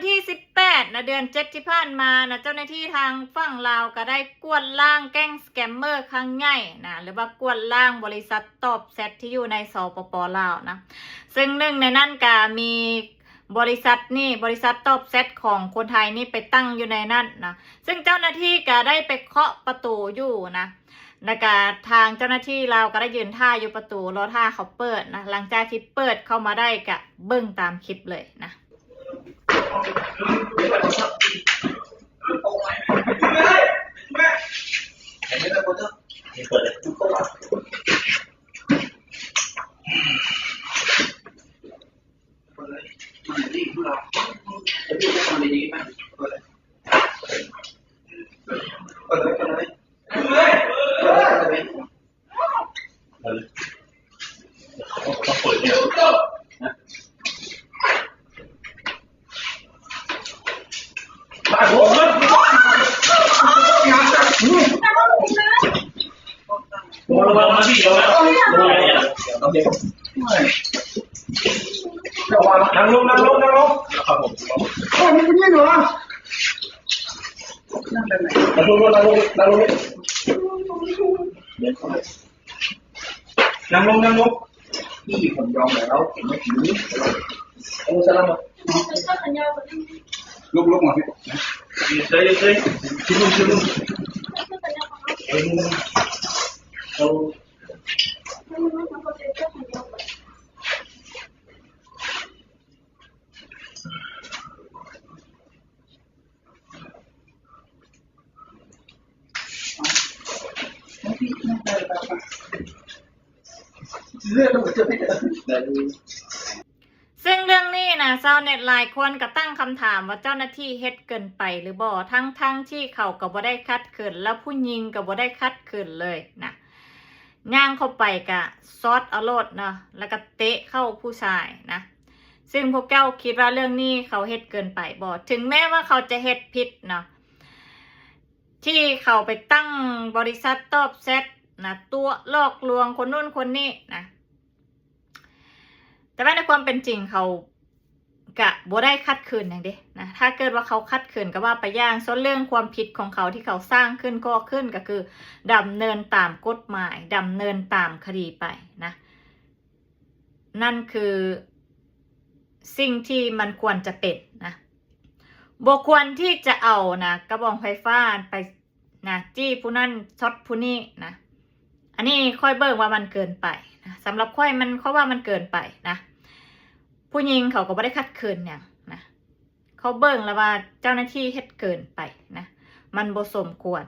ที่18นะเดือน7ที่ผ่านมานะเจ้าหน้าที่ทางฝั่งลาวก็ได้กวดล้างแก๊งสแกมเมอร์ครั้งใหญ่นะหรือว่ากวดล้างบริษัทตอบแซดที่อยู่ในสปป.ลาวนะซึ่งหนึ่งในนั้นก็มีบริษัทตอบแซดของคนไทยนี่ไปตั้งอยู่ในนั้นนะซึ่งเจ้าหน้าที่ก็ได้ไปเคาะประตูอยู่นะแล้วก็ทางเจ้าหน้าที่เราก็ได้ยืนท่าอยู่ประตูรอท่าเขาเปิดนะหลังจากที่เปิดเข้ามาได้ก็เบิ่งตามคลิปเลยนะนั่งลงครับผมมันเป็นยังไงวะนั่งลงพี่ผมยอมแล้วเห็นไหมผีเอาสลับมาลุกมาพี่เฉยชิลุเอาซึ่งเรื่องนี้นะชาวเน็ตหลายคนก็ตั้งคำถามว่าเจ้าหน้าที่เฮ็ดเกินไปหรือบ่ทั้งที่เขาก็บ่ได้คัดขืนแล้วผู้หญิงก็บ่ได้คัดขืนเลยนะย่างเข้าไปกะซอสเอาโลดเนาะแล้วก็เตะเข้าผู้ชายนะซึ่งพวกเจ้าคิดว่าเรื่องนี้เขาเฮ็ดเกินไปบ่ถึงแม้ว่าเขาจะเฮ็ดผิดเนาะที่เขาไปตั้งบริษัทตอบแซดนะตัวหลอกลวงคนนู้นคนนี้นะแต่ว่าในความเป็นจริงเขากะบ่ได้คัดคืนอย่างเด้นะถ้าเกิดว่าเขาคัดคืนก็ว่าไปย่างส่วนเรื่องความผิดของเขาที่เขาสร้างขึ้นก็คือดำเนินตามกฎหมายดำเนินตามคดีไปนะนั่นคือสิ่งที่มันควรจะเป็นนะบ่ควรที่จะเอานะกระบองไฟฟ้าไปนะจี้ผู้นั้นช็อตผู้นี้นะอันนี้ค่อยเบิ่งว่ามันเกินไปนะสำหรับค่อยมันเขาว่ามันเกินไปนะผู้หญิงเขาก็ไม่ได้คัดคืนอย่างนะเขาเบิ่งแล้วว่าเจ้าหน้าที่เฮ็ดเกินไปนะมันบ่สมควร